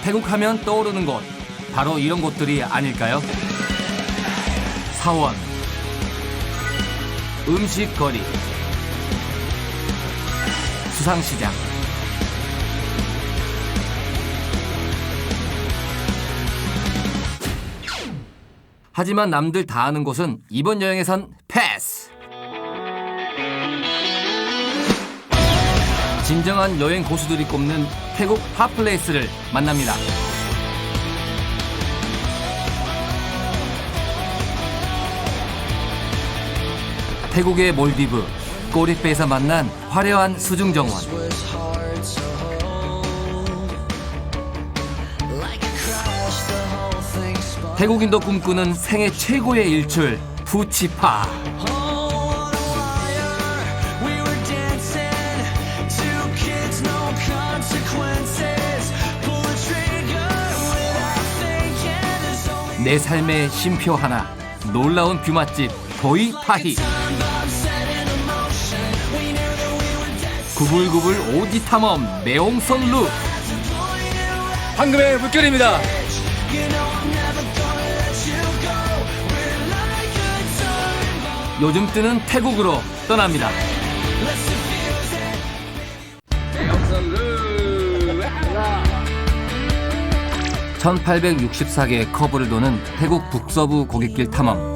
태국 하면 떠오르는 곳, 바로 이런 곳들이 아닐까요? 사원, 음식거리, 수상시장. 하지만 남들 다 아는 곳은 이번 여행에선 패스! 진정한 여행 고수들이 꼽는 태국 핫플레이스를 만납니다. 태국의 몰디브, 꼬리배에서 만난 화려한 수중정원. 태국인도 꿈꾸는 생애 최고의 일출, 푸치파. 내 삶의 쉼표 하나, 놀라운 뷰 맛집 보이파히. 구불구불 오지 탐험 매옹선 루. 황금의 물결입니다. 요즘 뜨는 태국으로 떠납니다. 1864개의 커브를 도는 태국 북서부 고갯길 탐험.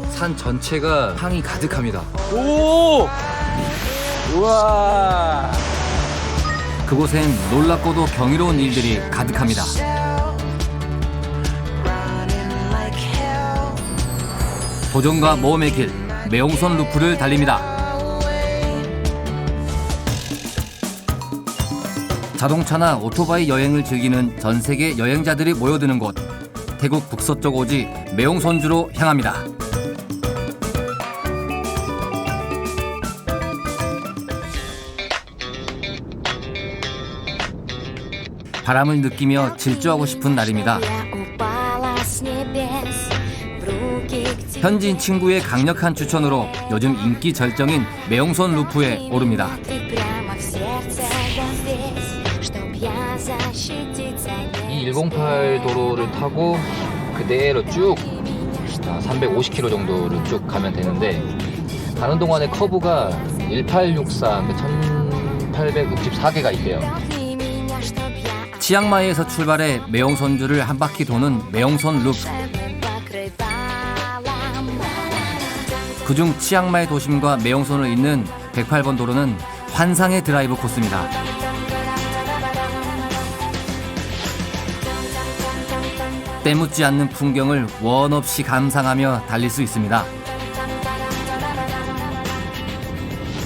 산 전체가 향이 가득합니다. 오! 우와! 그곳엔 놀랍고도 경이로운 일들이 가득합니다. 도전과 모험의 길, 매옹선 루프를 달립니다. 자동차나 오토바이 여행을 즐기는 전 세계 여행자들이 모여드는 곳, 태국 북서쪽 오지 매옹선주로 향합니다. 바람을 느끼며 질주하고 싶은 날입니다. 현지인 친구의 강력한 추천으로 요즘 인기 절정인 매옹선 루프에 오릅니다. 이 108 도로를 타고 그대로 쭉 350km 정도를 쭉 가면 되는데, 가는 동안에 커브가 1864, 1864개가 있대요. 치앙마이에서 출발해 매옹선주를 한 바퀴 도는 매옹선 루프. 그중 치앙마이 도심과 매옹선을 잇는 108번 도로는 환상의 드라이브 코스입니다. 때묻지 않는 풍경을 원 없이 감상하며 달릴 수 있습니다.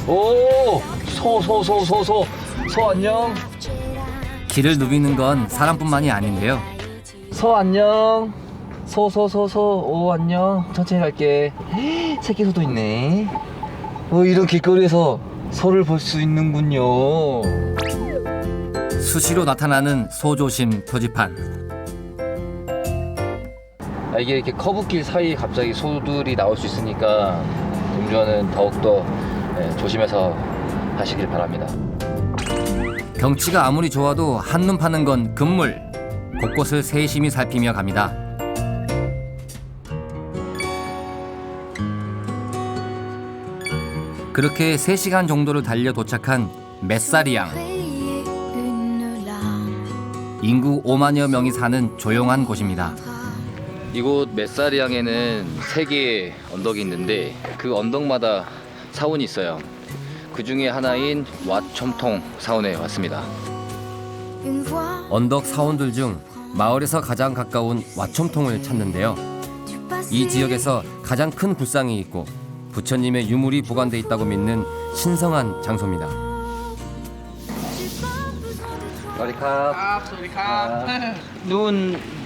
오! 소 안녕. 길을 누비는 건 사람뿐만이 아닌데요. 소 안녕. 오 안녕. 천천히 갈게. 새끼 소도 있네. 이런 길거리에서 소를 볼 수 있는군요. 수시로 나타나는 소조심 표지판. 이게 이렇게 커브길 사이에 갑자기 소들이 나올 수 있으니까 운전은 더욱더 조심해서 하시길 바랍니다. 경치가 아무리 좋아도 한눈 파는 건 금물. 곳곳을 세심히 살피며 갑니다. 그렇게 3시간 정도를 달려 도착한 메사리앙. 인구 5만여 명이 사는 조용한 곳입니다. 이곳 메사리앙에는 3개의 언덕이 있는데 그 언덕마다 사원이 있어요. 그 중에 하나인 왓촘통 사원에 왔습니다. 언덕 사원들 중 마을에서 가장 가까운 왓촘통을 찾는데요. 이 지역에서 가장 큰 굴상이 있고 부처님의 유물이 보관돼 있다고 믿는 신성한 장소입니다. สวัสดีครับ ครับสวัสดีครับ นู่น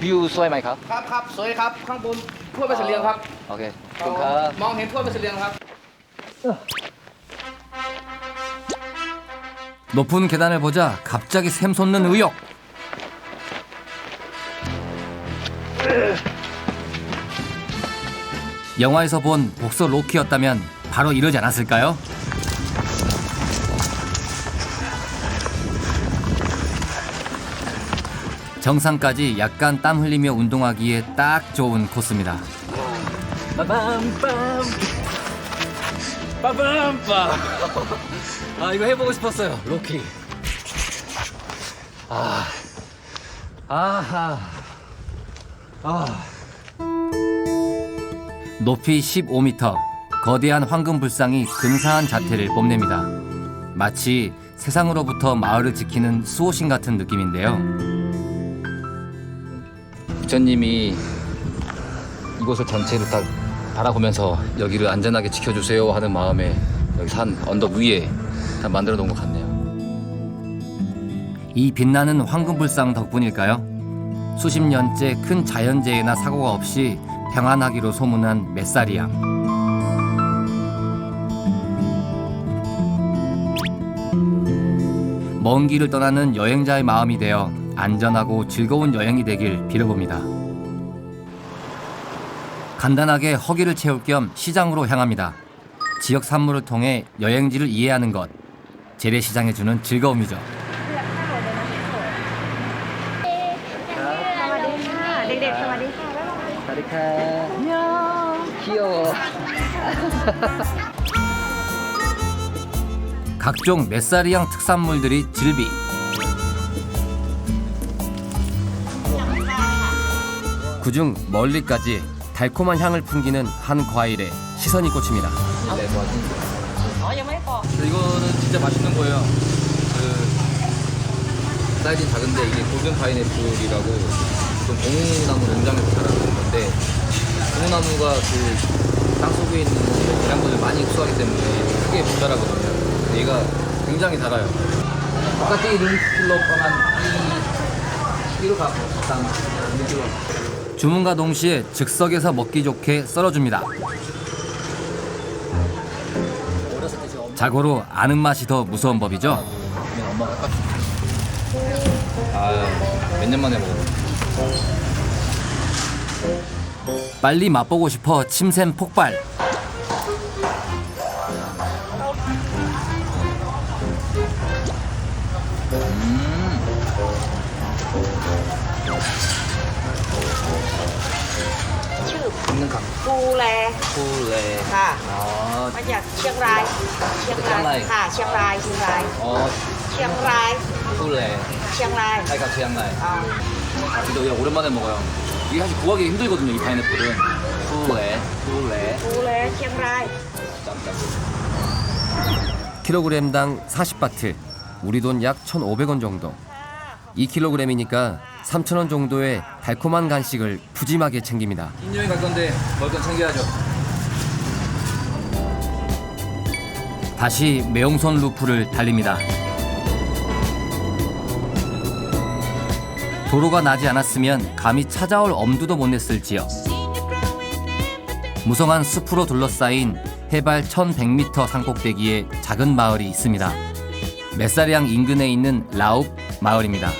วิวสวยไหมครับ ครับครับสวยครับข้างบนทั่วไปเสลียงครับ โอเคขอบคุณครับ มองเห็นทั่วไปเสลียงครับ 높은 계단을 보자 갑자기 샘솟는 의욕. 영화에서 본 복서 로키였다면 바로 이러지 않았을까요? 정상까지 약간 땀 흘리며 운동하기에 딱 좋은 코스입니다. 아, 이거 해보고 싶었어요. 로키. 높이 15m, 거대한 황금불상이 근사한 자태를 뽐냅니다. 마치 세상으로부터 마을을 지키는 수호신 같은 느낌인데요. 부처님이 이곳을 전체를 다 바라보면서 여기를 안전하게 지켜주세요 하는 마음에 여기 산 언덕 위에 다 만들어 놓은 것 같네요. 이 빛나는 황금불상 덕분일까요? 수십 년째 큰 자연재해나 사고가 없이 평안하기로 소문난 메사리양. 먼 길을 떠나는 여행자의 마음이 되어 안전하고 즐거운 여행이 되길 빌어봅니다. 간단하게 허기를 채울 겸 시장으로 향합니다. 지역 산물을 통해 여행지를 이해하는 것, 재래시장에 주는 즐거움이죠. 귀여워. 각종 메사리양 특산물들이 즐비. 그중 멀리까지 달콤한 향을 풍기는 한 과일에 시선이 꽂힙니다. 이거는 진짜 맛있는 거예요. 그 사이즈는 작은데 이게 골든 파인애플이라고 보통 고무나무 농장에서 자라는 건데, 고무나무가 그 땅속에 있는 계량분을 많이 흡수하기 때문에 크게 못 자라거든요. 근데 얘가 굉장히 달아요. 똑같이 1kg 한 1kg 갖고 당 1kg. 주문과 동시에 즉석에서 먹기 좋게 썰어줍니다. 자고로 아는 맛이 더 무서운 법이죠. 그냥 엄마가 깎아줄게. 몇 년 만에 먹어. 빨리 맛보고 싶어 침샘 폭발. 있는 각. Pule 콜레. ค่ะ 아, มาจากเชียงรายเชียงรายค่ะเชียงรายเชียงราย 어, เชียงราย 콜레. เชียงราย 살갑 지향날. อ่า 아, 근데 우리가 오랜만에 먹어요. 이게 사실 구하기 힘들거든요, 이 파인애플은. 콜레, 콜레. ปูเลยเชียงราย 짬짬. 킬로그램당 40바트, 우리 돈 약 1,500원 정도. 2kg이니까 3,000원 정도의 달콤한 간식을 푸짐하게 챙깁니다. 인여행 갈 건데 먹을 건 챙겨야죠. 다시 매용선 루프를 달립니다. 도로가 나지 않았으면 감히 찾아올 엄두도 못 냈을 지역. 무성한 숲으로 둘러싸인 해발 1100m 산꼭대기에 작은 마을이 있습니다. 메사리양 인근에 있는 라욱 마을입니다.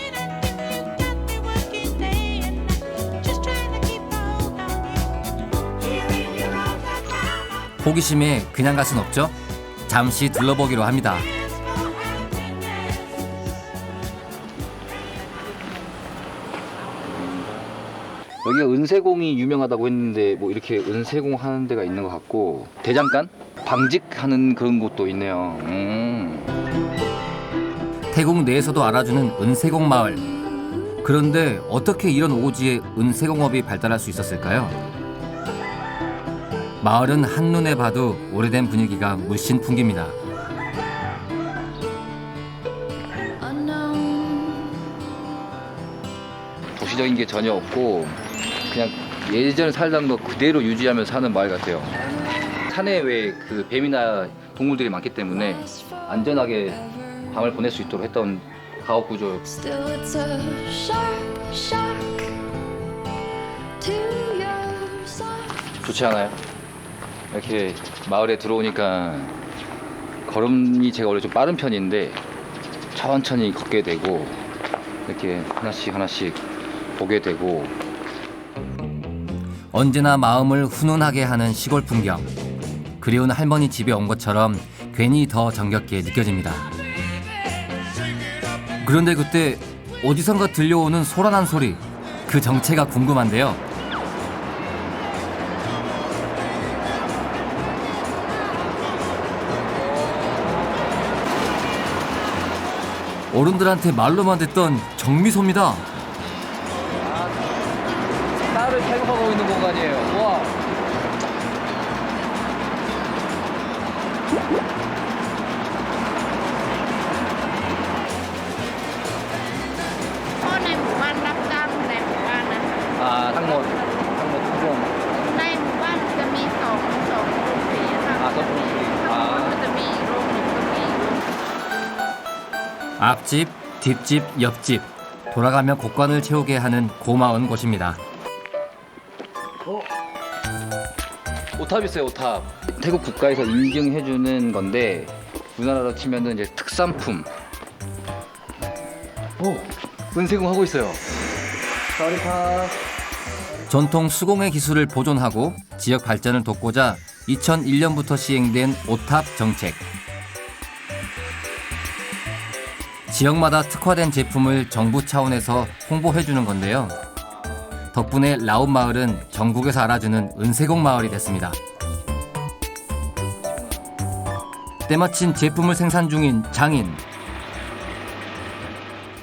호기심에 그냥 갈 순 없죠? 잠시 둘러보기로 합니다. 여기가 은세공이 유명하다고 했는데 뭐 이렇게 은세공 하는 데가 있는 것 같고, 대장간? 방직하는 그런 곳도 있네요. 태국 내에서도 알아주는 은세공 마을. 그런데 어떻게 이런 오지에 은세공업이 발달할 수 있었을까요? 마을은 한눈에 봐도 오래된 분위기가 물씬 풍깁니다. 도시적인 게 전혀 없고 그냥 예전에 살던 거 그대로 유지하면서 사는 마을 같아요. 산에 왜 그 뱀이나 동물들이 많기 때문에 안전하게 밤을 보낼 수 있도록 했던 가옥 구조. Still it's a sharp shock to your soul. 좋지 않아요? 이렇게 마을에 들어오니까 걸음이 제가 원래 좀 빠른 편인데 천천히 걷게 되고 이렇게 하나씩 하나씩 보게 되고. 언제나 마음을 훈훈하게 하는 시골 풍경. 그리운 할머니 집에 온 것처럼 괜히 더 정겹게 느껴집니다. 그런데 그때 어디선가 들려오는 소란한 소리, 그 정체가 궁금한데요. 어른들한테 말로만 듣던 정미소입니다. 쌀을 태국하고 있는 공간이에요. 와. Có này một ban đắp răng này một ban này. 아,ทั้งหมดทุก ในหมู่บ้านจะมีสองโรงสีค่ะ 아, 서브 소리. ข้างบน 아. ก็จะมีอีกโรงหนึ่งก็มี 앞집, 뒷집, 옆집 돌아가며 곡간을 채우게 하는 고마운 곳입니다. 오탑 있어요, 오탑. 태국 국가에서 인증해주는 건데 우리나라로 치면은 이제 특산품. 오, 은세공 하고 있어요. 전통 수공예 기술을 보존하고 지역 발전을 돕고자 2001년부터 시행된 오탑 정책. 지역마다 특화된 제품을 정부 차원에서 홍보해주는 건데요. 덕분에 라온 마을은 전국에서 알아주는 은세공 마을이 됐습니다. 때마침 제품을 생산 중인 장인.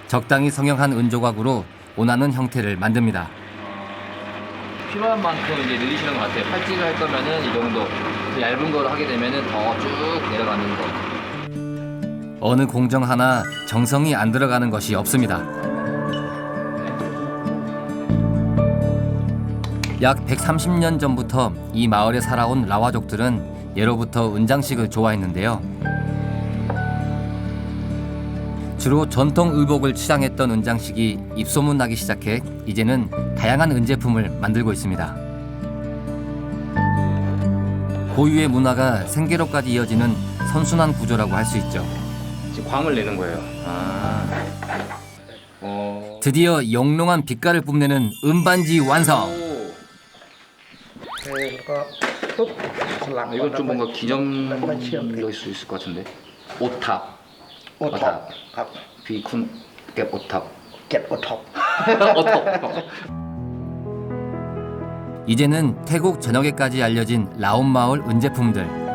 적당히 성형한 은조각으로 원하는 형태를 만듭니다. 필요한 만큼 이제 늘리시는 것 같아요. 팔찌를 할 거면은 이 정도, 얇은 거를 하게 되면은 더 쭉 내려가는 거. 어느 공정 하나 정성이 안 들어가는 것이 없습니다. 약 130년 전부터 이 마을에 살아온 라와족들은 예로부터 은장식을 좋아했는데요. 주로 전통 의복을 치장했던 은장식이 입소문 나기 시작해 이제는 다양한 은제품을 만들고 있습니다. 고유의 문화가 생계로까지 이어지는 선순환 구조라고 할 수 있죠. 지금 광을 내는 거예요. 드디어 영롱한 빛깔을 뽐내는 은반지 완성! 이건 좀 뭔가 기념일 수 있을 것 같은데. 오탑. 오탑. 비쿤 갭 오탑. 겟 오톱. 오탑. 이제는 태국 전역에까지 알려진 라온 마을 은제품들.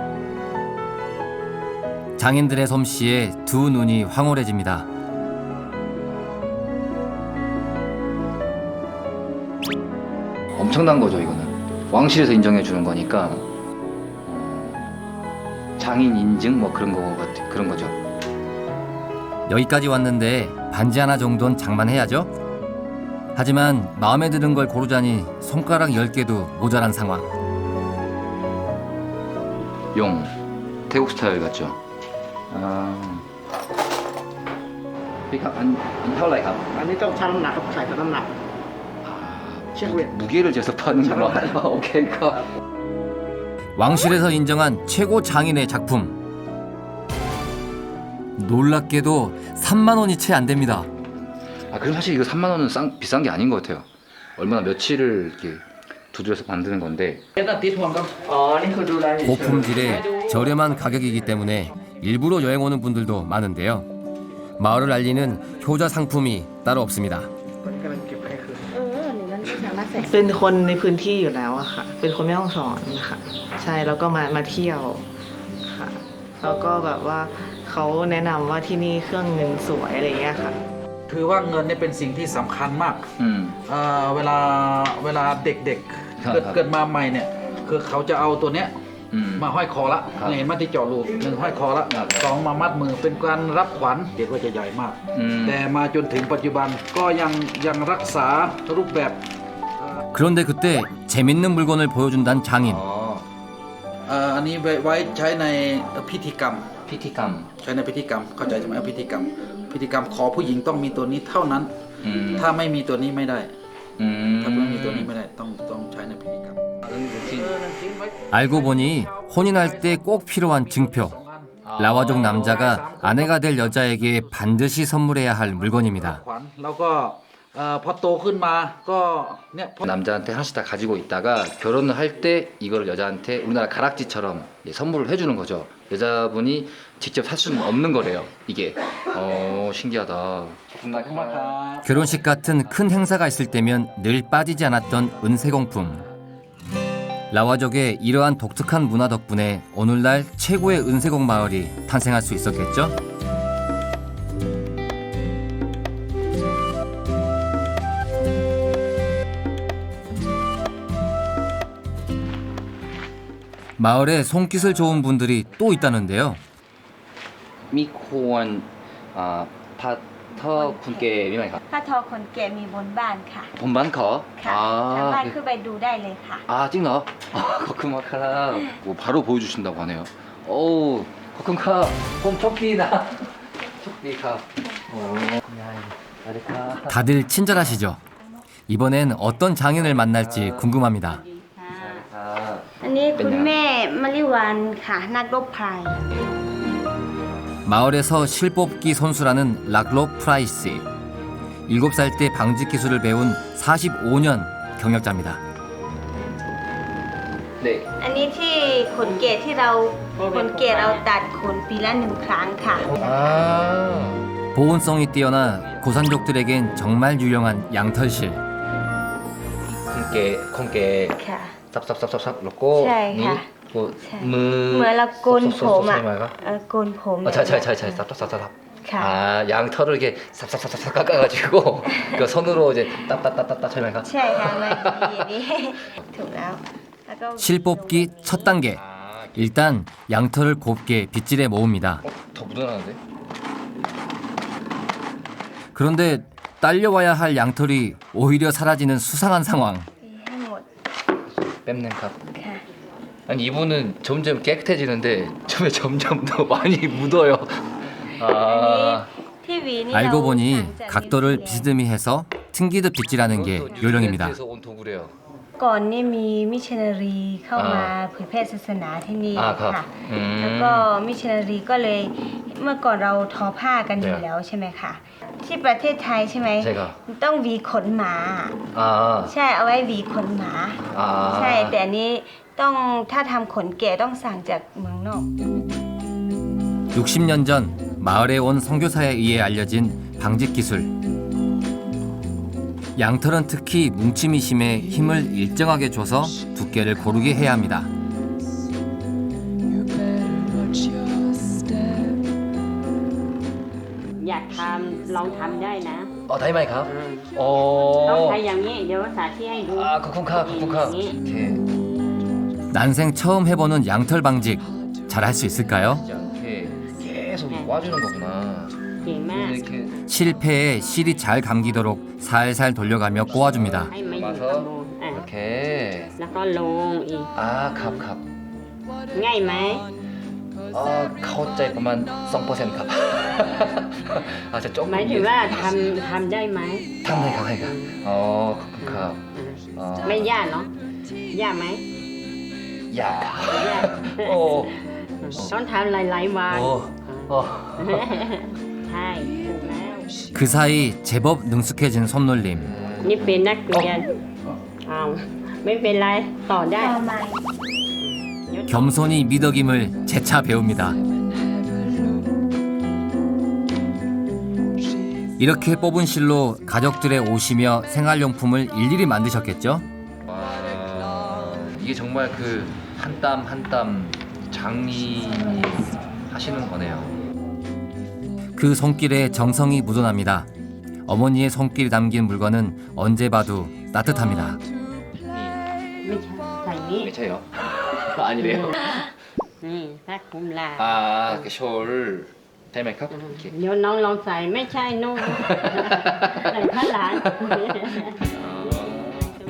장인들의 솜씨에 두 눈이 황홀해집니다. 엄청난 거죠, 이거는. 왕실에서 인정해 주는 거니까 장인 인증 뭐 그런 거죠. 여기까지 왔는데 반지 하나 정도는 장만해야죠. 하지만 마음에 드는 걸 고르자니 손가락 10개도 모자란 상황. 용 태국 스타일 같죠. 한 털라이 합. อันนี้ต้องชั่งน้ำหนักครับใส่แต่น้ำหนัก 무게를 재서 파는구나. 오케이, 컷. 왕실에서 인정한 최고 장인의 작품. 놀랍게도 3만 원이 채 안 됩니다. 그럼 사실 이거 3만 원은 비싼 게 아닌 것 같아요. 얼마나 며칠을 이렇게 두드려서 만드는 건데. เดี๋ยวต้องติดห่วงครับอ๋อนี่คือดูแลเฉยๆ 고품질에 저렴한 가격이기 때문에 일부러 여행 오는 분들도 많은데요. 마을을 알리는 효자 상품이 따로 없습니다. คนกำลังเก็บให้คือ นี่มันสามารถใส่ เป็นคนในพื้นที่อยู่แล้วอะค่ะ เป็นคนแม่ฮ่องสอนค่ะ ใช่ แล้วก็มาเที่ยวค่ะ แล้วก็แบบว่าเขาแนะนำว่าที่นี่เครื่องเงินสวยอะไรอย่างเงี้ยค่ะ ถือว่าเงินเนี่ยเป็นสิ่งที่สำคัญมาก เวลาเด็ก ครับ ๆเกิดมาใหม่เนี่ยคือเขาจะเอาตัวเนี้ย มาห้อยคอละ ครับ เนี่ยเห็นไหมาที่เจาะรูหนึ่งห้อยคอละ ครับ สองมามัดมือเป็นการรับขวัญเด็กว่าจะใหญ่มาก แต่มาจนถึงปัจจุบันก็ยังรักษารูปแบบ 그런데 그때 재밌는 물건을 보여준다는 장인. อันนี้ไว้ใช้ในพิธีกรรม 피티감. ใช้ในพิธีกรรมเข้าใจใช่ไหมพิธีกรรมขอผู้หญิงต้องมีตัวนี้เท่านั้น ถ้าไม่มีตัวนี้ไม่ได้ ถ้าไม่มีตัวนี้ไม่ได้ต้องใช้ในพิธีกรรม 알고 보니 혼인할 때 꼭 필요한 증표. 라와족 남자가 아내가 될 여자에게 반드시 선물해야 할 물건입니다. ขวัญแล้วก็ พอโตขึ้นมาก็เนี่ยพ่อ 남자한테 하나씩 다 가지고 있다가 결혼을 할 때 이거를 여자한테 우리나라 가락지처럼 이제 선물을 해주는 거죠. 여자분이 직접 살 수는 없는 거래요. 이게 신기하다. 결혼식 같은 큰 행사가 있을 때면 늘 빠지지 않았던 은세공품. 라와족의 이러한 독특한 문화 덕분에 오늘날 최고의 은세공 마을이 탄생할 수 있었겠죠? 마을에 손기술 좋은 분들이 또 있다는데요. 미코원 파터 군께 미만가 ผ้าทอคนแก่มีบนบ้านค่ะ 본반커 ค่ะทางบ้านขึ้นไปดูได้เลยค่ะ 아 찍나? 아 거큼마카라 뭐 바로 보여주신다고 하네요. 오 거큼카 홈 초피나 초피카 오 아리카 다들 친절하시죠? 이번엔 어떤 장인을 만날지 궁금합니다. อันนี้คุณแม่มะลิวันค่ะนักรบไพร 마을에서 실뽑기 선수라는 락로 프라이스. 7살 때 방직 기술을 배운 45년 경력자입니다. 네 อันนี้ที่ขนเกศที่เราคนแก่เราตัดขนปีละ1 ครั้งค่ะ 아 보온성이 뛰어나 고산족들에겐 정말 유용한 양털실. 콩깨 ค่ะ 쌉쌉쌉쌉쌉 놓고 ใช่ค่ะ 뭐, ใช่ มือ เหมือนเราโกนผมอ่ะ 말가? โกนผม 잘 쌉쌉쌉쌉ค่ะ 아 양털을 이렇게 쌉쌉쌉쌉 깎아가지고 그 손으로 이제 따따따따따 설명가? ใช่ค่ะมันอย่างนี้ ถูกแล้วแล้วก็ 실뽑기 첫 단계. 일단 양털을 곱게 빗질해 모읍니다. 더 묻어나는데? 그런데 딸려와야 할 양털이 오히려 사라지는 수상한 상황. ให้หมด 뺨낸 값 ค่ะ 아니 이분은 점점 깨끗해지는데 점점 더 많이 묻어요. อันนี้ 아 ที่หวีนี่ 알고 เรา 보니 สั่งจาก 각도를 비스듬히 해서 튕기듯 빗질하는 게 요령입니다. 뉴질랜드에서 온 도구래요. ก่อนนี่มีมิชชันนารีเข้ามาเผยแพร่ศาสนาที่นี่ ครับ ค่ะ อืม แล้วก็มิชชันนารีก็เลยเมื่อก่อนเราทอผ้ากันอยู่ เนี่ย แล้วใช่ไหมคะที่ประเทศไทยใช่ไหม ใช่ครับ มันต้องหวีขนหมา 아 ใช่เอาไว้หวีขนหมา 아 ใช่แต่อันนี้ต้องถ้าทำขนแก่ต้องสั่งจากเมืองนอก 60년 전 마을에 온 선교사에 의해 알려진 방직 기술. 양털은 특히 뭉침이 심해 힘을 일정하게 줘서 두께를 고르게 해야 합니다. You better watch your step. อยากทำลองทำได้นะ 다이마이 값? ต้อง 어 ใช้อย่างนี้เดี๋ยวสาธิตให้ดู 아 거쿵카 อย่างนี้ 이렇게 난생 처음 해보는 양털 방직. 잘할 수 있을까요? 이렇게 계속 꽈주는 거구나. เก่งมาก 이렇게 실패에 실이 잘 감기도록 살살 돌려가며 꼬아줍니다. ให้มาอยู่กับโมอ่ะ 이렇게 แล้วก็ลงอีก 아갑 ง่ายไหม 아 가오짜이만 썽퍼센 값. 아 진짜 หมาย 조금 ถึงว่าทำได้ไหม 탐나이 가마이가. 거쿵카. ไม่ยากเนาะยากไหม 야. ยาก 어. ต้องทำหลายๆวัน 어. ใช่ถูกแล้ว 그 사이 제법 능숙해진 손놀림. นี่เป็นนักเรียนอ้าวไม่เป็นไรต่อได้ ต่อมา 겸손히 미덕임을 재차 배웁니다. 이렇게 뽑은 실로 가족들의 옷이며 생활용품을 일일이 만드셨겠죠? 와 이게 정말 그 한 땀 한 땀 장리 하시는 거네요. 그 손길에 정성이 묻어납니다. 어머니의 손길이 담긴 물건은 언제 봐도 따뜻합니다. ไม่ใช่ใส่นี้ 괜찮아요? 아니래요. นี่ถ้าคุมลา 아, 그 숄. 다이마이 컵? 이렇게. เดี๋ยวน้องลองใส่ไม่ใช่นุ่งใส่ผ้าหลาน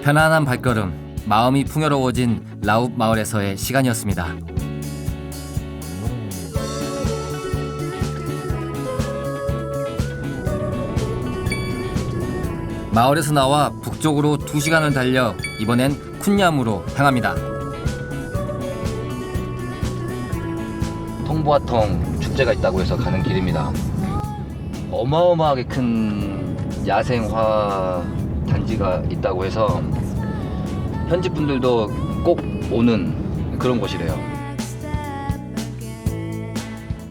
편안한 발걸음, 마음이 풍요로워진 라웁 마을에서의 시간이었습니다. 마을에서 나와 북쪽으로 2시간을 달려 이번엔 쿤얌으로 향합니다. 통보아통 축제가 있다고 해서 가는 길입니다. 어마어마하게 큰 야생화 단지가 있다고 해서 현지 분들도 꼭 오는 그런 곳이래요.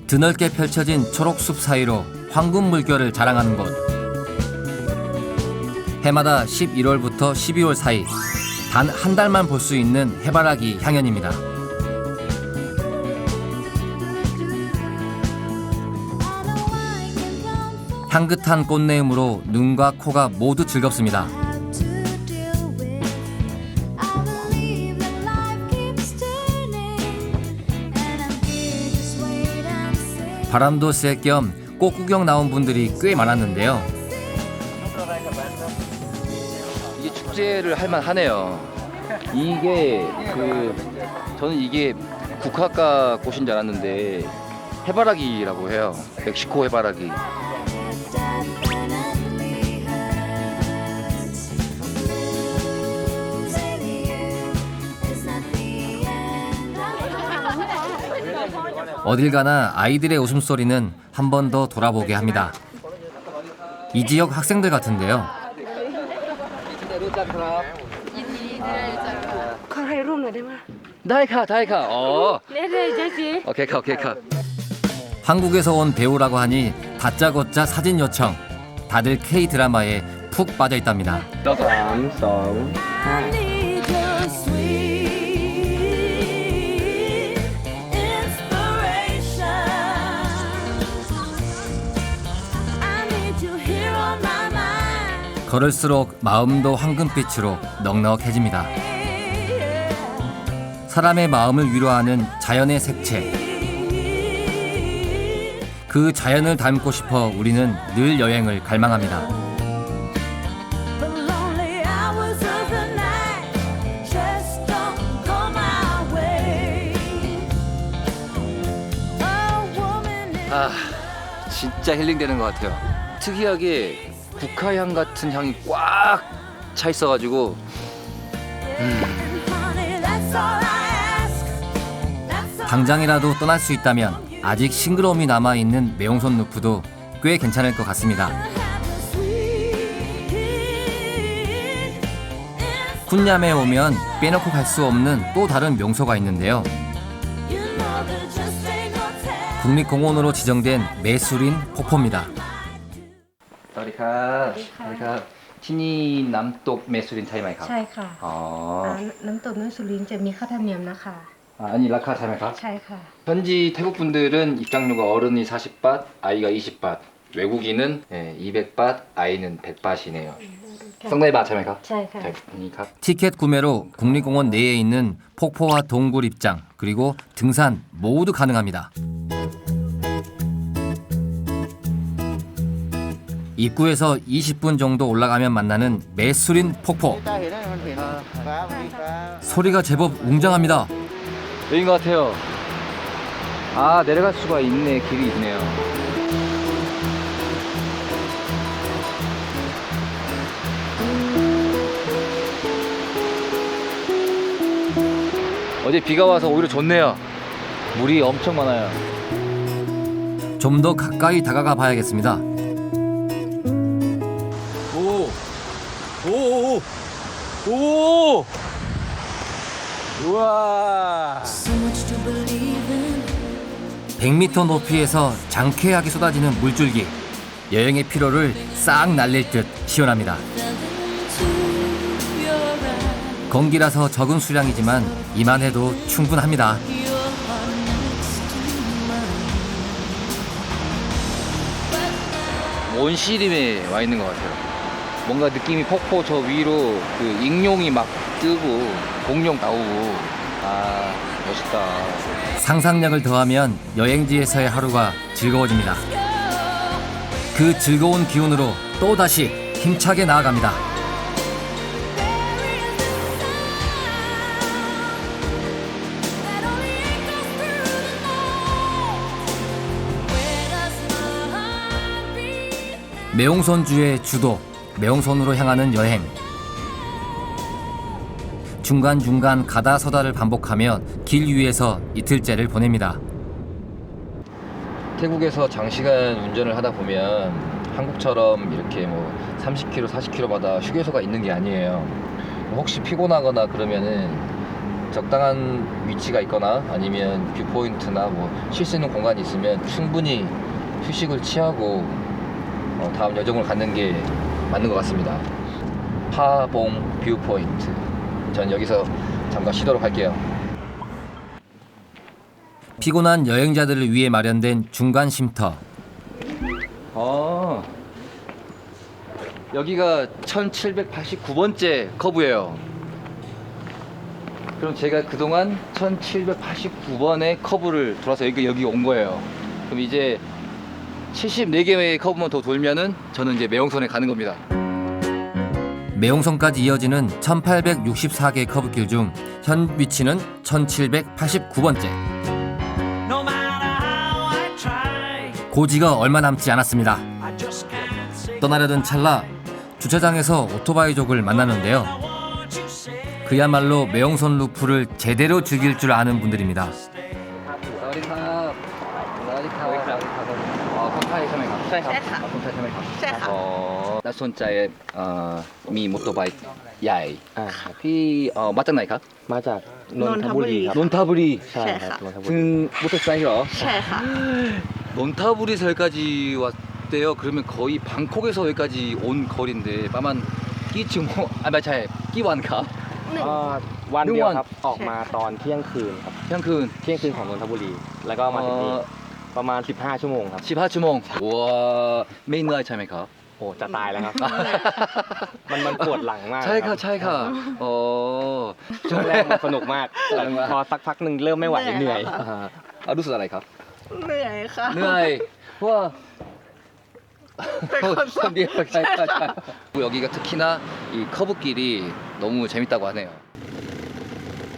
드넓게 펼쳐진 초록숲 사이로 황금 물결을 자랑하는 곳. 해마다 11월부터 12월 사이 단 한 달만 볼 수 있는 해바라기 향연입니다. 향긋한 꽃내음으로 눈과 코가 모두 즐겁습니다. 바람도 쐴 겸 꽃 구경 나온 분들이 꽤 많았는데요. 이게 축제를 할 만하네요. 이게 저는 이게 국화가 꽃인 줄 알았는데 해바라기라고 해요. 멕시코 해바라기. 어딜 가나 아이들의 웃음소리는 한 번 더 돌아보게 합니다. 이 지역 학생들 같은데요. 다이카. 오케이. 한국에서 온 배우라고 하니 다짜고짜 사진 요청. 다들 K-드라마에 푹 빠져 있답니다. 3, 2, 걸을수록 마음도 황금빛으로 넉넉해집니다. 사람의 마음을 위로하는 자연의 색채. 그 자연을 닮고 싶어 우리는 늘 여행을 갈망합니다. 아, 진짜 힐링되는 것 같아요. 특이하게 국화향 같은 향이 꽉 차 있어가지고 당장이라도 떠날 수 있다면 아직 싱그러움이 남아있는 매홍손 루프도 꽤 괜찮을 것 같습니다. 쿤냠에 오면 빼놓고 갈 수 없는 또 다른 명소가 있는데요. 국립공원으로 지정된 메수린 폭포입니다. 사와디캅.ที่นี่ 남독 메수린 차이마이 가. ใช่ค่ะ น้ำตกแม่สุรินทร์จะมีค่าธรรมเนียมนะคะ 아니 라카 차이마이 가. ใช่ค่ะ 현지 태국 분들은 입장료가 어른이 40밭, 아이가 20밭, 외국인은 200밭, 아이는 100밭이네요. 상당히 차이마이 가. ใช่ค่ะ 가. 티켓 구매로 국립공원 내에 있는 폭포와 동굴 입장 그리고 등산 모두 가능합니다. 입구에서 20분 정도 올라가면 만나는 메수린 폭포. 소리가 제법 웅장합니다. 여긴 것 같아요. 아, 내려갈 수가 있네. 길이 있네요. 어제 비가 와서 오히려 좋네요. 물이 엄청 많아요. 좀 더 가까이 다가가 봐야겠습니다. 오! 우와! 100m 높이에서 장쾌하게 쏟아지는 물줄기. 여행의 피로를 싹 날릴 듯 시원합니다. 건기라서 적은 수량이지만 이만해도 충분합니다. 원시림에 와 있는 것 같아요. 뭔가 느낌이 폭포 저 위로 그 익룡이 막 뜨고 공룡 나오고 아 멋있다. 상상력을 더하면 여행지에서의 하루가 즐거워집니다. 그 즐거운 기운으로 또다시 힘차게 나아갑니다. 매홍손주의 주도, 매홍손으로 향하는 여행. 중간중간 가다 서다를 반복하며 길 위에서 이틀째를 보냅니다. 태국에서 장시간 운전을 하다 보면 한국처럼 이렇게 뭐 30km, 40km마다 휴게소가 있는 게 아니에요. 혹시 피곤하거나 그러면은 적당한 위치가 있거나 아니면 뷰포인트나 뭐 쉴 수 있는 공간이 있으면 충분히 휴식을 취하고 다음 여정을 갖는 게 맞는 것 같습니다. 파봉 뷰포인트. 전 여기서 잠깐 쉬도록 할게요. 피곤한 여행자들을 위해 마련된 중간 쉼터. 여기가 1789번째 커브예요. 그럼 제가 그동안 1789번의 커브를 돌아서 여기 온 거예요. 그럼 이제 74개의 커브만 더 돌면은 저는 이제 매용선에 가는 겁니다. 매용선까지 이어지는 1864개 커브길 중 현 위치는 1789번째. 고지가 얼마 남지 않았습니다. 떠나려던 찰나 주차장에서 오토바이족을 만나는데요. 그야말로 매용선 루프를 제대로 즐길 줄 아는 분들입니다.นักสนใจมีมอเตอร์ไบค์ใหญ่พี่มาจากไหนครับ มาจากนนทบุรีครับ 논타부리 ใช่ครับนนทบุรี ซึ่งมอเตอร์ไซค์เหรอ ใช่ค่ะ 논타부리설까지 왔대요. 그러면 거의 방콕에서 여기까지 온 거리인데 빠만 끼치고 맞아요. 끼완가 วันเดียวครับ 1 ออกมาตอนเที่ยงคืนครับ 그냥 그 เที่ยงคืนของนนทบุรี แล้วก็มาถึงนี่ประมาณ 15 ชั่วโมงครับ 15주몽. 와 메인 나이 참외가. โอ้จะตายแล้วครับ มันปวดหลังมาก 차이가 ครับ 차이가. ช่วงแรกมันสนุกมากแต่พอสักพักหนึ่งเริ่มไม่ไหวเหนื่อย 루스 나라이가. เหนื่อยค่ะ 느아이. 와. 여기가 특히나 이 커브길이 너무 재밌다고 하네요.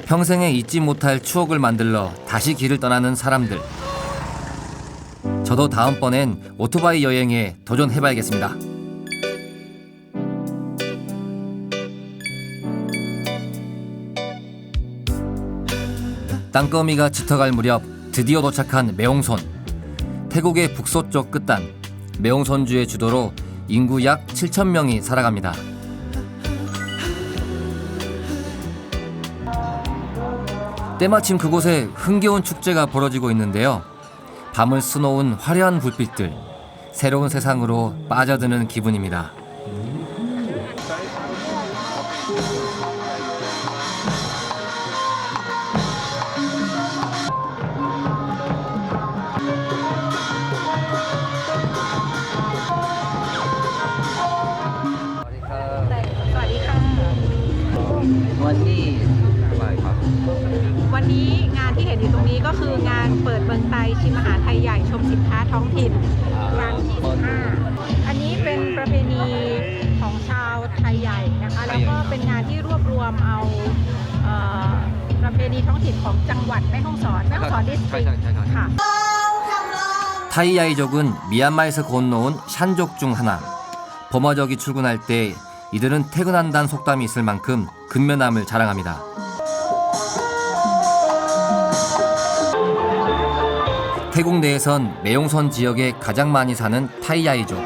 평생에 잊지 못할 추억을 만들러 다시 길을 떠나는 사람들. 저도 다음번엔 오토바이 여행에 도전해봐야겠습니다. 땅거미가 짙어갈 무렵 드디어 도착한 매용선. 태국의 북서쪽 끝단 매용선주의 주도로 인구 약 7,000명이 살아갑니다. 때마침 그곳에 흥겨운 축제가 벌어지고 있는데요. 밤을 수놓은 화려한 불빛들, 새로운 세상으로 빠져드는 기분입니다. 원니 วันนี้งานที่เห็นอยู่ตรงนี้ก็คืองานเปิดเมืองไทยชิมอาหารไทยใหญ่ชมสินค้าท้องถิ่นครั้งที่ 15 อันนี้เป็นประเพณีของชาวไทยใหญ่นะคะแล้วก็เป็นงานที่รวบรวมเอาประเพณีท้องถิ่นของจังหวัดแม่ฮ่องสอนดิสตริกค่ะ 타이야이족은 미얀마에서 건너온 샨족 중 하나. 버마족이 출근할 때 이들은 퇴근한다는 속담이 있을 만큼 근면함을 자랑합니다. 태국 내에선 매용선 지역에 가장 많이 사는 타이야이족.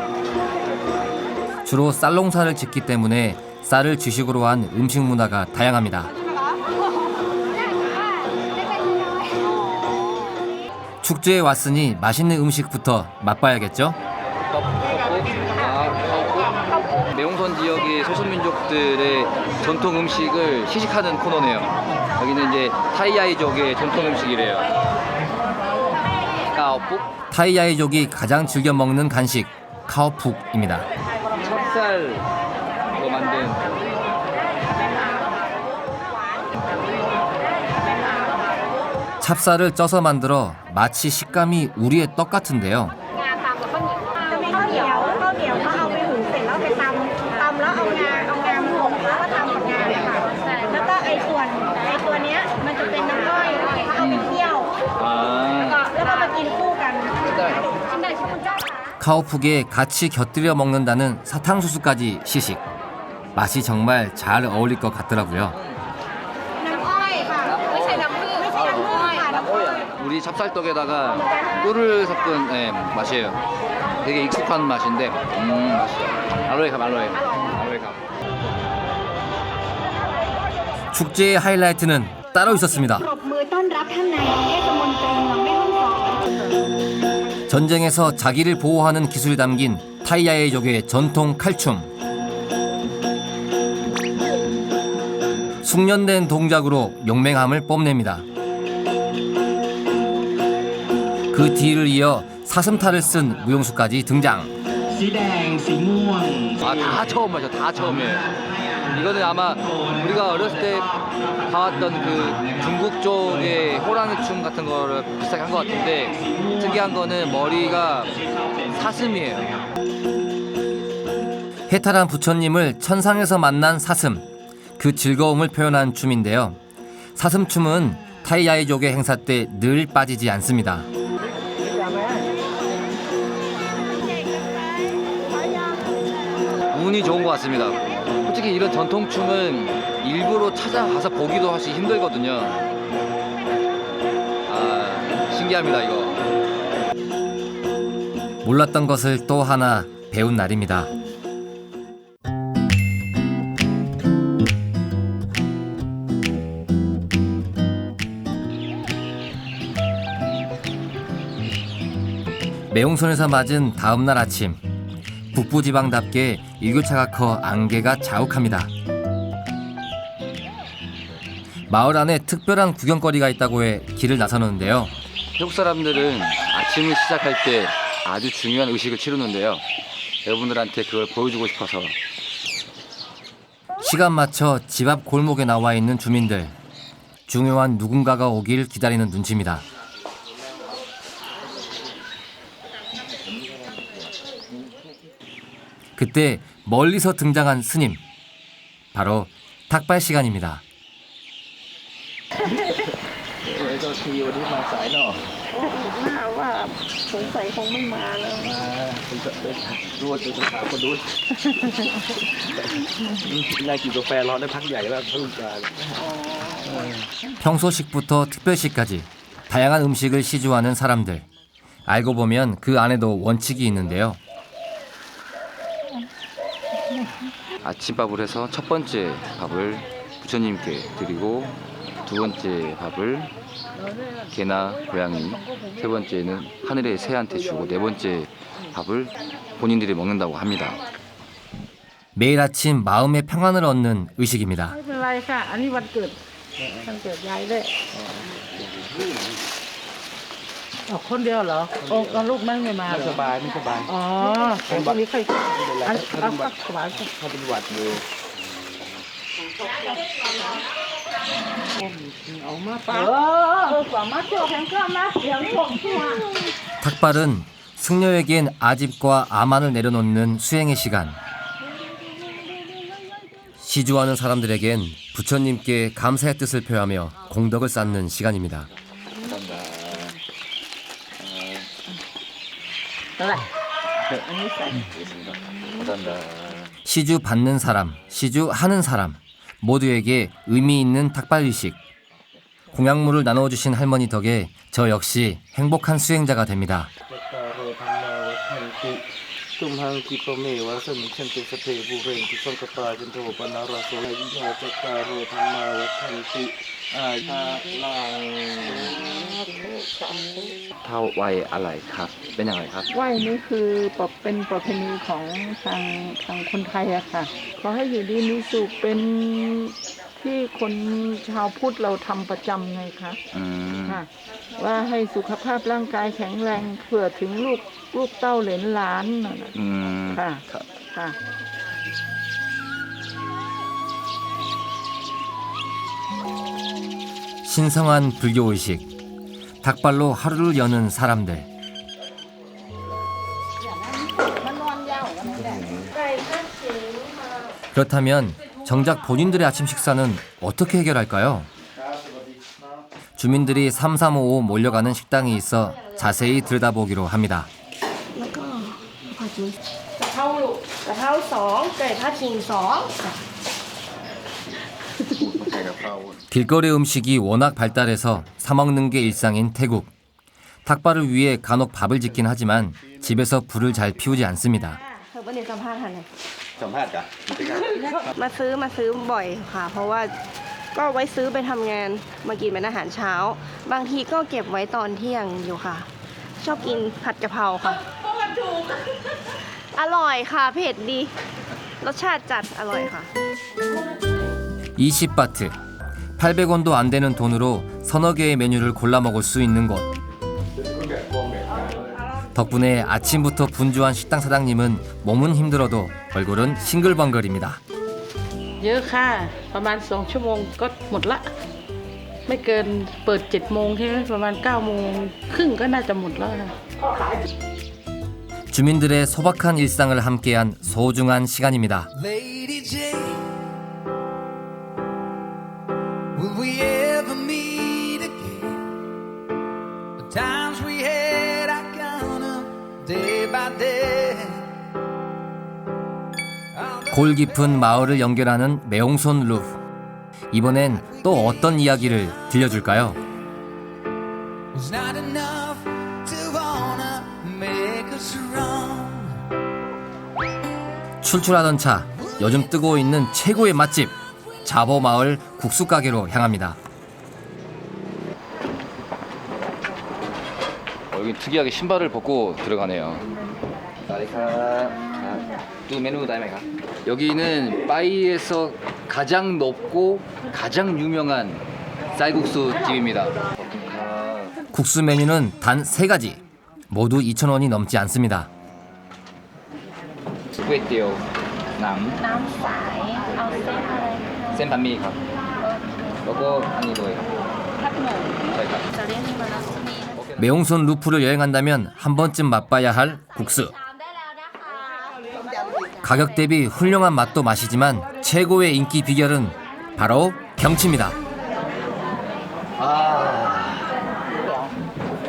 주로 쌀농사를 짓기 때문에 쌀을 주식으로 한 음식 문화가 다양합니다. 축제에 왔으니 맛있는 음식부터 맛봐야겠죠? 매용선 지역의 소수민족들의 전통 음식을 시식하는 코너네요. 여기는 이제 타이야이족의 전통 음식이래요. 까오푹? 타이야이족이 가장 즐겨 먹는 간식 카오푹입니다. 찹쌀로 만든 찹쌀을 쪄서 만들어 마치 식감이 우리의 떡 같은데요. ข้าวเหนียวเขาเอาไปหุงเสร็จแล้วไปตำแล้วเอางาหมกแล้วก็ทำกับงาค่ะแล้วก็ไอ้ตัวเนี้ยมันจะเป็นน้ำอ้อยเขาเอาไปเคี่ยวแล้วก็มากินคู่กันชิมได้ชิมคุณเจ้าค่ะ 카오푹에 같이 곁들여 먹는다는 사탕수수까지 시식. 맛이 정말 잘 어울릴 것 같더라고요. น้ำอ้อยค่ะไม่ใช่น้ำผึ้งไม่ใช่น้ำอ้อยค่ะน้ำอ้อย 우리 찹쌀떡에다가 꿀을 섞은 맛이에요. 되게 되게 익숙한 맛인데 맛있어요. 알로에감. 축제의 하이라이트는 따로 있었습니다. ปรบมือต้อนรับท่านนายกเทศมนตรีเมืองแม่ฮ่องสอน 전쟁에서 자기를 보호하는 기술이 담긴 타이야에족의 전통 칼춤. 숙련된 동작으로 용맹함을 뽐냅니다. 그 뒤를 이어 사슴탈을 쓴 무용수까지 등장. 다 처음 맞아, 다 처음이에요. 이거는 아마 우리가 어렸을 때 봐왔던 그 중국 쪽의 호랑이 춤 같은 거를 비슷하게 한 것 같은데 특이한 거는 머리가 사슴이에요. 해탈한 부처님을 천상에서 만난 사슴. 그 즐거움을 표현한 춤인데요. 사슴춤은 타이야이족의 행사 때 늘 빠지지 않습니다. 운이 좋은 것 같습니다. 솔직히 이런 전통춤은 일부러 찾아가서 보기도 사실 힘들거든요. 신기합니다 이거. 몰랐던 것을 또 하나 배운 날입니다. 매웅선에서 맞은 다음 날 아침, 북부지방답게 일교차가 커 안개가 자욱합니다. 마을 안에 특별한 구경거리가 있다고 해 길을 나서는데요. 태국 사람들은 아침을 시작할 때 아주 중요한 의식을 치르는데요. 여러분들한테 그걸 보여주고 싶어서. 시간 맞춰 집 앞 골목에 나와 있는 주민들. 중요한 누군가가 오길 기다리는 눈치입니다. 그때 멀리서 등장한 스님. 바로 탁발 시간입니다. นั่งกินกาแฟรอได้พักใหญ่แล้วสนุกจัง 평소식부터 특별식까지 다양한 음식을 시주하는 사람들. 알고 보면 그 안에도 원칙이 있는데요. 아침밥을 해서 첫 번째 밥을 부처님께 드리고 두 번째 밥을 개나 고양이, 세 번째는 하늘의 새한테 주고 네 번째 밥을 본인들이 먹는다고 합니다. 매일 아침 마음의 평안을 얻는 의식입니다. ไม่เป็นไรค่ะ อันนี้วันเกิดยายด้วยคนเดียวเหรอโอ้ลูกไม่มาเหรอ สบายไม่สบาย อ๋อพรุ่งนี้ค่อยเอาสบาย ถ้าเป็นหวัดเลย 탁발은 승려에겐 아집과 아만을 내려놓는 수행의 시간. 시주하는 사람들에겐 부처님께 감사의 뜻을 표하며 공덕을 쌓는 시간입니다. 시주 받는 사람, 시주 하는 사람 모두에게 의미 있는 탁발 의식. 공약물을 나눠주신 할머니 덕에 저 역시 행복한 수행자가 됩니다. 타와이 알라이 ครับเป็นยังไงครับ ไหว้นี่คือเป็นประเพณีของทางคนไทยอะค่ะขอให้อยู่ดีมีสุขเป็นที่คนชาวพุทธเราทำประจำไงคะค่ะว่าให้สุขภาพร่างกายแข็งแรงเผื่อถึงลูกเต้าเหลนหลานค่ะค่ะ 신성한 불교의식, 닭발로 하루를 여는 사람들. 그렇다면 정작 본인들의 아침 식사는 어떻게 해결할까요? 주민들이 3355 몰려가는 식당이 있어 자세히 들여다보기로 합니다. กะเพรา2ไก่ผัดขิง2 길거리 음식이 워낙 발달해서 사 먹는 게 일상인 태국. 닭발을 위해 간혹 밥을 짓긴 하지만 집에서 불을 잘 피우지 않습니다. เธอวันนี้สัมภาษณ์ค่ะเนี่ย สัมภาษณ์กัน มาซื้อบ่อยค่ะ เพราะว่าก็ไว้ซื้อไปทำงานมากินเป็นอาหารเช้า บางทีก็เก็บไว้ตอนเที่ยงอยู่ค่ะ ชอบกินผัดกะเพราค่ะอร่อยค่ะเผ็ดดีรสชาติจัดอร่อยค่ะ 20바트, 800원도 안 되는 돈으로 서너 개의 메뉴를 골라 먹을 수 있는 곳. 덕분에 아침부터 분주한 식당 사장님은 몸은 힘들어도 얼굴은 싱글벙글입니다. เยอะค่ะประมาณ2 ชั่วโมงก็หมดละไม่เกินเปิด7 โมงใช่ไหมประมาณ9 โมงครึ่งก็น่าจะหมดแล้ว 주민들의 소박한 일상을 함께한 소중한 시간입니다. Lady Jane, will we ever meet again? The times we had, I count up day by day. 골 깊은 마을을 연결하는 매홍손 루프. 이번엔 또 어떤 이야기를 들려줄까요? Was not enough to wanna make us wrong. 출출하던 차, 요즘 뜨고 있는 최고의 맛집 자보 마을 국수 가게로 향합니다. 여기 특이하게 신발을 벗고 들어가네요. 두 메뉴 다이메가. 여기는 파이에서 가장 높고 가장 유명한 쌀국수 집입니다. 국수 메뉴는 단 3가지. 모두 2,000원이 넘지 않습니다. ก๋วยเตี๋ยวน้ น้ำใสเอาเส้นอะไร ำเส้นบะหมี่ครับแล้วก็อันนี้ด้วย ผัดหมู ใช่ครับ จะเรียกมาแล้วมี 매홍손 루프를 여행한다면 한 번쯤 맛봐야 할 국수. ตามได้แล้วนะคะ 가격 대비 훌륭한 맛도 맛이지만 최고의 인기 비결은 바로 경치입니다.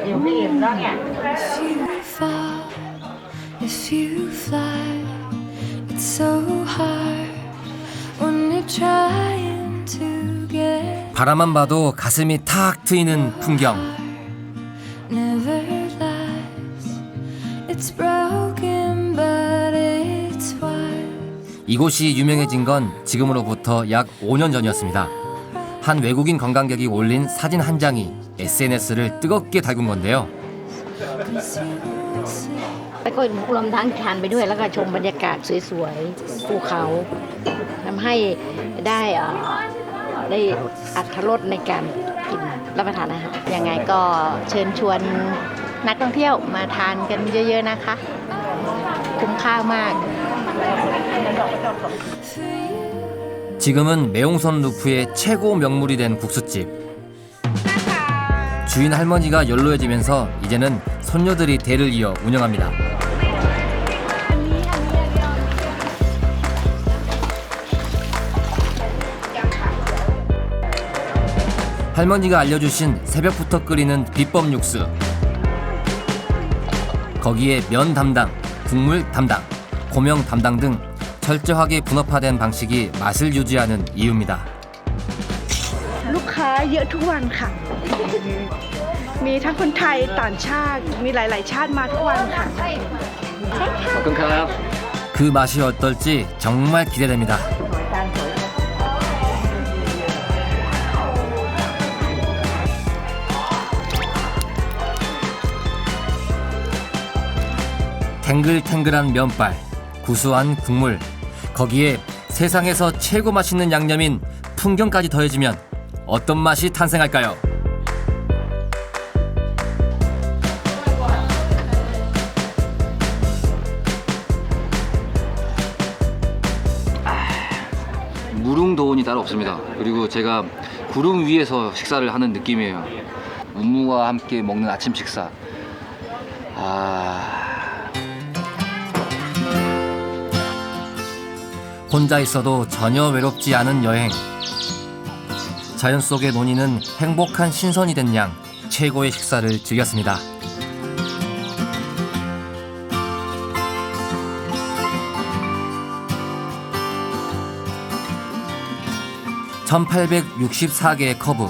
อยู่ไม่อิ่มแล้วเนี่ย If you fall, if you fly, it's so hard when you're trying to get 바라만 봐도 가슴이 탁 트이는 풍경. never lies. It's broken, but it's wise. 이곳이 유명해진 건 지금으로부터 약 5년 전이었습니다. 한 외국인 관광객이 올린 사진 한 장이 SNS를 뜨겁게 달군 건데요. แล้วก็รวมทั้งทานไปด้วยแล้วก็ชมบรรยากาศสวยๆภูเขาทำให้ได้อรรถรสในการกินรับประทานอาหารยังไงก็เชิญชวนนักท่องเที่ยวมาทานกันเยอะๆนะคะ คุ้มค่ามาก 지금은 매홍선 루프의 최고 명물이 된 국수집. 주인 할머니가 연로해지면서 이제는 손녀들이 대를 이어 운영합니다. 할머니가 알려주신 새벽부터 끓이는 비법 육수. 거기에 면 담당, 국물 담당, 고명 담당 등 철저하게 분업화된 방식이 맛을 유지하는 이유입니다. ลูกค้าเยอะทุกวันค่ะ มีทั้งคนไทยต่างชาติมีหลายๆชาติมาทุกวันค่ะ ขอบคุณครับ 그 맛이 어떨지 정말 기대됩니다. 탱글탱글한 면발, 구수한 국물, 거기에 세상에서 최고 맛있는 양념인 풍경까지 더해지면 어떤 맛이 탄생할까요? 무릉도원이 따로 없습니다. 그리고 제가 구름 위에서 식사를 하는 느낌이에요. 운무와 함께 먹는 아침 식사. 혼자 있어도 전혀 외롭지 않은 여행. 자연 속의 논이는 행복한 신선이 된 양 최고의 식사를 즐겼습니다. (1864개의) 커브,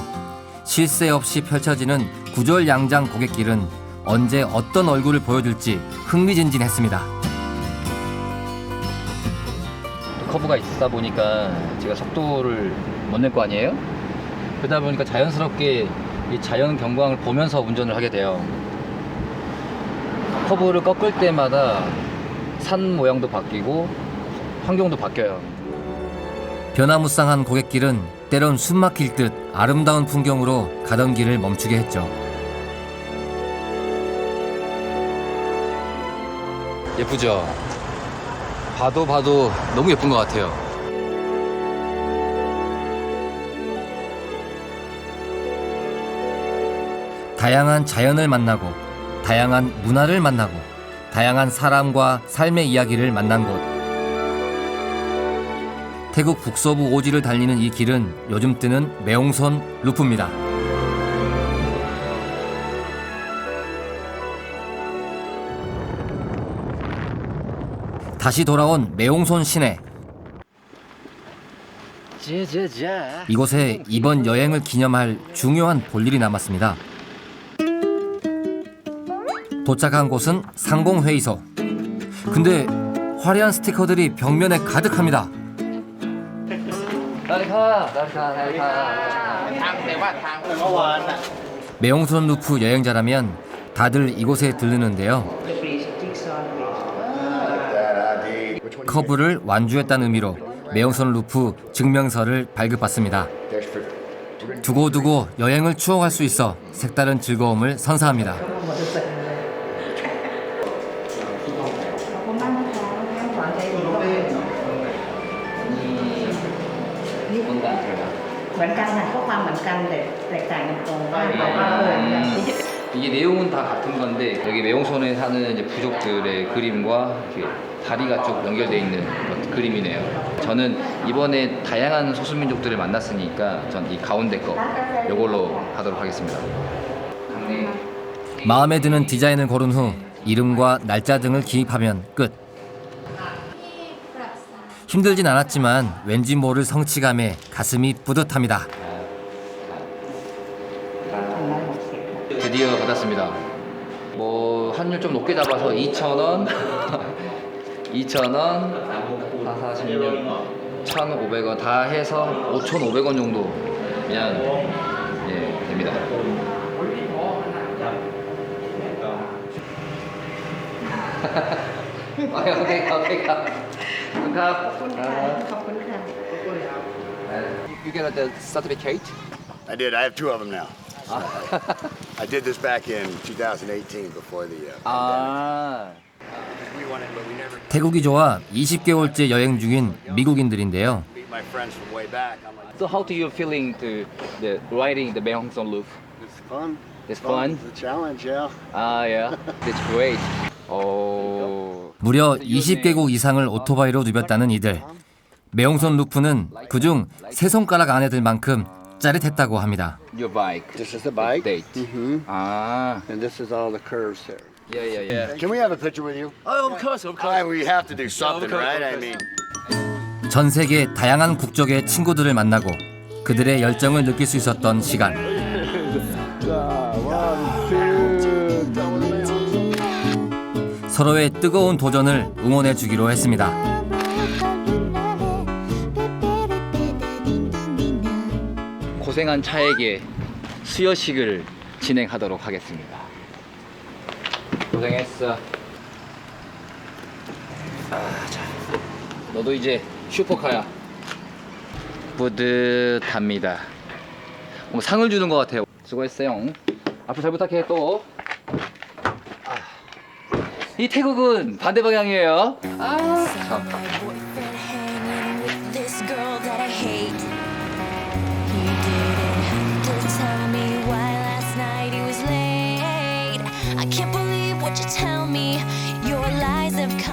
쉴 새 없이 펼쳐지는 구절양장 고갯길은 언제 어떤 얼굴을 보여줄지 흥미진진했습니다. 커브가 있다 보니까 제가 속도를 못 낼 거 아니에요? 그러다 보니까 자연스럽게 이 자연 경광을 보면서 운전을 하게 돼요. 커브를 꺾을 때마다 산 모양도 바뀌고 환경도 바뀌어요. 변화무쌍한 고갯길은 때론 숨막힐 듯 아름다운 풍경으로 가던 길을 멈추게 했죠. 예쁘죠? 봐도 너무 예쁜 것 같아요. 다양한 자연을 만나고 다양한 문화를 만나고 다양한 사람과 삶의 이야기를 만난 곳. 태국 북서부 오지를 달리는 이 길은 요즘 뜨는 매옹선 루프입니다. 다시 돌아온 매옹손 시내. 이곳에 이번 여행을 기념할 중요한 볼일이 남았습니다. 도착한 곳은 상공회의소. 근데 화려한 스티커들이 벽면에 가득합니다. 매옹손 루프 여행자라면 다들 이곳에 들르는데요. 커브를 완주했다는 의미로 매옹손 루프 증명서를 발급받습니다. 두고두고 여행을 추억할 수 있어 색다른 즐거움을 선사합니다. 이게 내용은 다 같은 건데 여기 매옹손에 사는 이제 부족들의 그림과 이렇게 다리가 쭉 연결되어 있는 그림이네요. 저는 이번에 다양한 소수민족들을 만났으니까 전 이 가운데 거 이걸로 하도록 하겠습니다. 마음에 드는 디자인을 고른 후 이름과 날짜 등을 기입하면 끝. 힘들진 않았지만 왠지 모를 성취감에 가슴이 뿌듯합니다. 드디어 받았습니다. 뭐 환율 좀 높게 잡아서 2,000원, 2,000원, 446, 1,500원 다 해서 5,500원 정도 그냥 됩니다. You get the certificate? I did. I have 2 of them now. I did this back in 2018 before the pandemic. 태국이 좋아 20개월째 여행 중인 미국인들인데요. My friends from way back. I'm like, So how do you feeling to the riding the Maeongson Loop? it's fun. It's fun. It's a challenge, yeah. Yeah, it's great. 무려 20개국 이상을 오토바이로 누볐다는 이들. 매옹손 루프는 그중 세 손가락 안에 들 만큼 짜릿했다고 합니다. Your bike. This is the bike. Date. And this is all the curves here. Yeah. Can we have a picture with you? Oh, of course. We have to do something, right? I mean. 전 세계 다양한 국적의 친구들을 만나고 그들의 열정을 느낄 수 있었던 시간. 서로의 뜨거운 도전을 응원해 주기로 했습니다. 고생한 차에게 수여식을 진행하도록 하겠습니다. 고생했어. 자, 너도 이제 슈퍼카야. 뿌듯합니다. 상을 주는 것 같아요. 수고했어요. 앞으로 잘 부탁해 또. 이 태국은 반대 방향이에요. 참.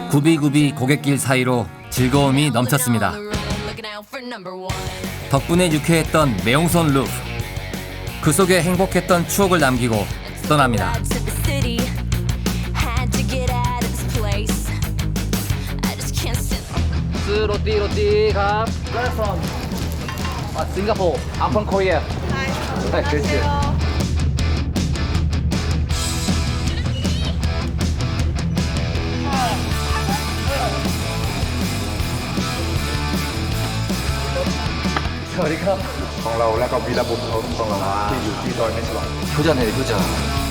구비구비 고갯길 사이로 즐거움이 넘쳤습니다. 덕분에 유쾌했던 매옹손 루프. 그 속에 행복했던 추억을 남기고 떠납니다. 로띠 가. Where from? Singapore. I'm from Korea. Hi. Good. สวัสดีครับ ของเราแล้วก็วีรบุรุษของเราที่อยู่ที่ดอยแม่ฉลอง 효자네 효자.